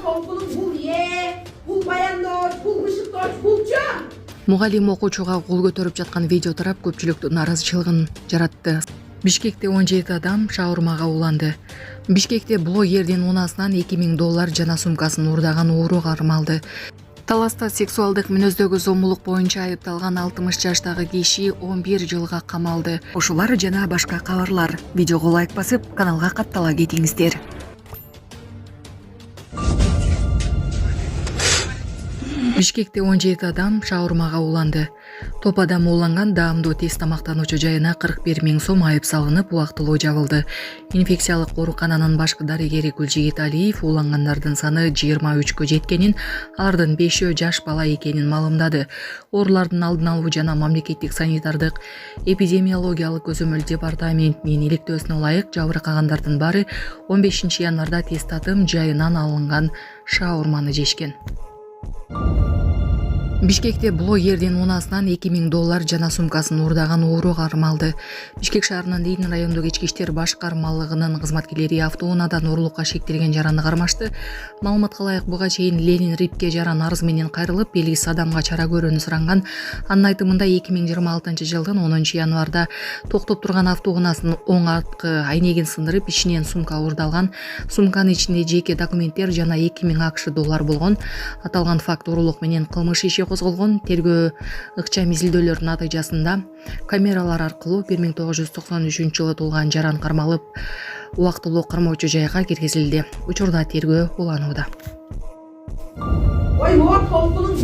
толкунun бул бул баяндоо, бул бышыктоо, булчу. Мугалим окуучуга кол көтөрүп жаткан видео тарап көпчүлүктүн наразычылыгын жаратты. Бишкекте 17 адам шаурмага уланды. Бишкекте блогердин унаасынан $2000 жана сумкасын уурдаган ууру кармалды. Таласта сексуалдык мүнөздөгү зомбулук боюнча айыпталган 60 жаштагы киши 11 жылга камалды. Ушулар жана башка кабарлар. Видеого лайк басып, каналга каттала кетиңиздер. Бишкекте 17 адам шаурмага уланды. Топ адам уланган даамдуу тез тамактануучу жайына 41 000 сом айып салынып, убактылуу жабылды. Инфекциялык оорукананын башкы дарыгери Гүлжигит Алиев улангандардын саны 23кө жеткенин, алардын 5-өө жаш бала экенин маалымдады. Оорулардын алдын алуу жана мамлекеттик санитардык эпидемиологиялык көзөмөл департаментинин иликтөөсүнө ылайык жабыркагандардын баары 15 январда тест татым жайынан алынган шаурманы жешкен. Бишкекте блогердин унаасынан $2000 жана сумкасын уурдаган ууру кармалды. Бишкек шаарынын Ленин райондук ички иштер башкармалыгынын кызматкерлери автоунаадан уурулукка шектелген жараны кармашты. Маалыматка ылайык буга чейин Ленин Рипке жаран арыз менен кайрылып, белгисиз адамга чара көрүүнү суранган. Анын айтымында 2026 жылдын 10 январда токтоп турган автоунаасынын оң арткы айнегин сындырып, ичинен сумка уурдалган. Сумканын ичинде жеке документтер жана $2000 болгон. Аталган факт уурулук менен кылмыш иши козголгон. Тергөө ыкчам изилдөөлөрдүн натыйжасында камералар аркылуу 1993 жылы туулган жаран кармалып, убактылуу кармоочу жайга киргизилди. Учурда тергөө уланууда. Ой, мор толкунун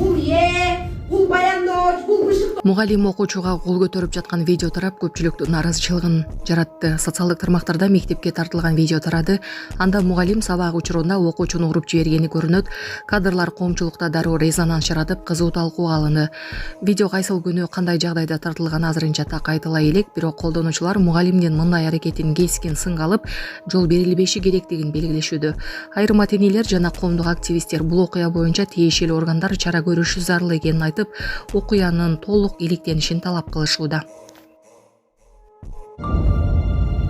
бул баяндоо, бул бышыктоо. Мугалим окуучуга кол көтөрүп жаткан видео тарап көпчүлүктүн наразычылыгын жаратты. Социалдык тармактарда мектепке тартылган видео тарады. Анда мугалим сабак учурунда окуучуну уруп жибергени көрүнөт. Кадрлар коомчулукта дароо резонанс жаратып, кызуу талкууга алынды. Видео кайсыл күнү кандай жагдайда тартылганы азырынча так айтыла элек, бирок колдонуучулар мугалимдин мындай аракетин кескин сынга алып, жол берилбеши керектигин белгилешүүдө. Айрым ата-энелер жана коомдук активисттер бул окуя боюнча тиешелүү органдар чара көрүшү зарыл экенин айтып, окуянын толук иликтенишин талап кылышууда.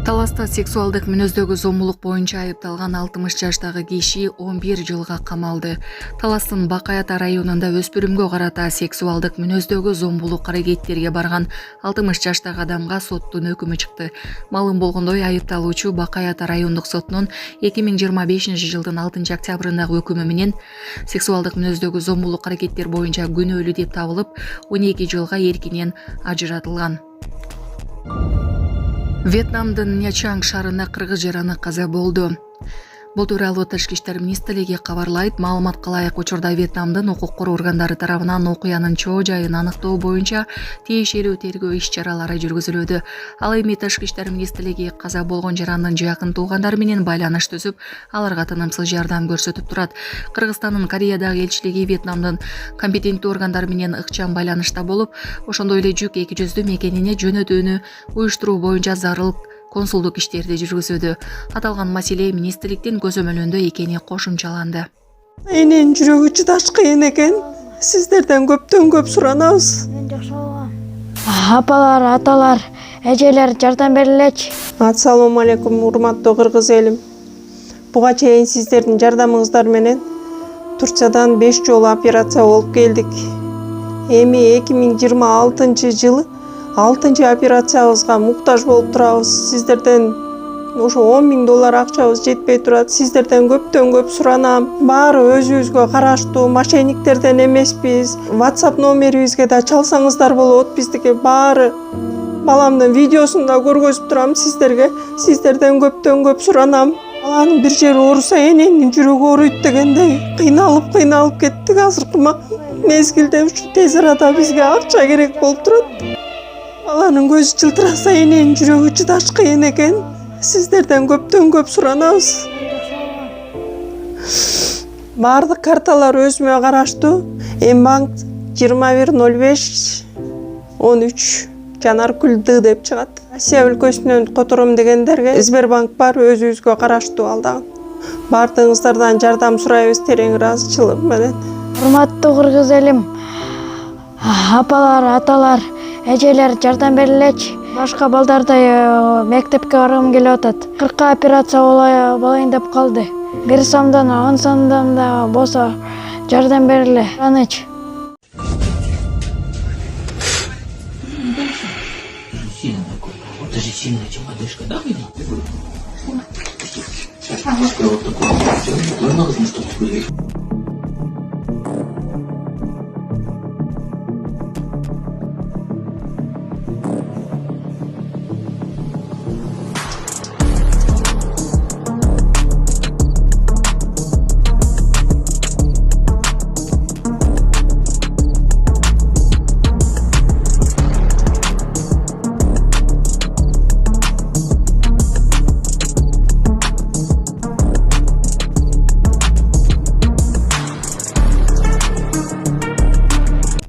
Таласта сексуалдык мүнөздөгү зомбулук боюнча айыпталган 60 жаштагы киши 11 жылга камалды. Таластын Бакаята районунда өспүрүмгө карата сексуалдык мүнөздөгү зомбулук аракеттерге барган 60 жаштагы адамга соттун өкүмү чыкты. Маалым болгондой, айыпталуучу Бакаята райондук сотунун 2025 жылдын 6 октябрындагы өкүмү менен сексуалдык мүнөздөгү зомбулук аракеттер боюнча күнөөлүү деп табылып, 12 жылга эркинен ажыратылган. Вьетнамдын Нячанг шаарында кыргыз жараны каза болду. Бул тууралуу Тышкы иштер министрлиги кабарлайт. Маалыматка ылайык, учурда Вьетнамдын укук коргоо органдары тарабынан окуянын чоо жайын аныктоо боюнча тиешелүү тергөө иш-чаралары жүргүзүлүүдө. Ал эми Тышкы иштер министрлиги каза болгон жарандын жакын туугандары менен байланыш түзүп, аларга тынымсыз жардам көрсөтүп турат. Кыргызстандын Кореядагы элчилиги Вьетнамдын компетенттүү органдары менен ыкчам байланышта болуп, ошондой эле жүк эки жүздүү мекенине жөнөтүүнү уюштуруу боюнча зарыл консулдук иштерди жүргүзүүдө. Аталган маселе министрликтин көзөмөлүндө экени кошумчаланды. Эненин жүрөгү чыдаш кыйын экен. Сиздерден көптөн көп суранабыз. Апалар, аталар, эжелер жардам берилечи. Ассалому алейкум, урматтуу кыргыз элим. Буга чейин сиздердин жардамыңыздар менен Турциядан 5 жолу операция болуп келдик. Эми 2026 жылы 6-чы операциябызга муктаж болуп турабыз. Сиздерден ошо $10,000 акчабыз жетпей турат. Сиздерден көптөн көп суранам. Баары өзүбүзгө караштуу, мошенниктерден эмеспиз. WhatsApp номерибизге да чалсаңыздар болот. Биздики баары баламдын видеосун да көргөзүп турам сиздерге. Сиздерден көптөн көп суранам. Баланын бир жери ооруса эненин жүрөгү ооруйт дегендей кыйналып кеттик. Азыркы мезгилде ушу тез арада бизге акча керек болуп турат. Баланын көзү жылтыраса эненин жүрөгү чыдаш кыйын экен. Сиздерден көптөн көп суранабыз. Баардык карталар өзүмө караштуу. Мбанк 210513 Жанаркүл Д деп чыгат. Россия өлкөсүнөн котором дегендерге Сбербанк бар, өзүбүзгө караштуу ал дагы. Баардыгыңыздардан жардам сурайбыз терең ыраазычылык менен. Урматтуу кыргыз элим, апалар, аталар, эжелер жардам берилечи. Башка балдардай мектепке баргым келип атат. 40 операция болайын деп калды. 1 сомдон 10 сомдон да болсо жардам бериле. Аныч. Даже сильная чем одышка, да, видно? Вот такой. Можно, чтобы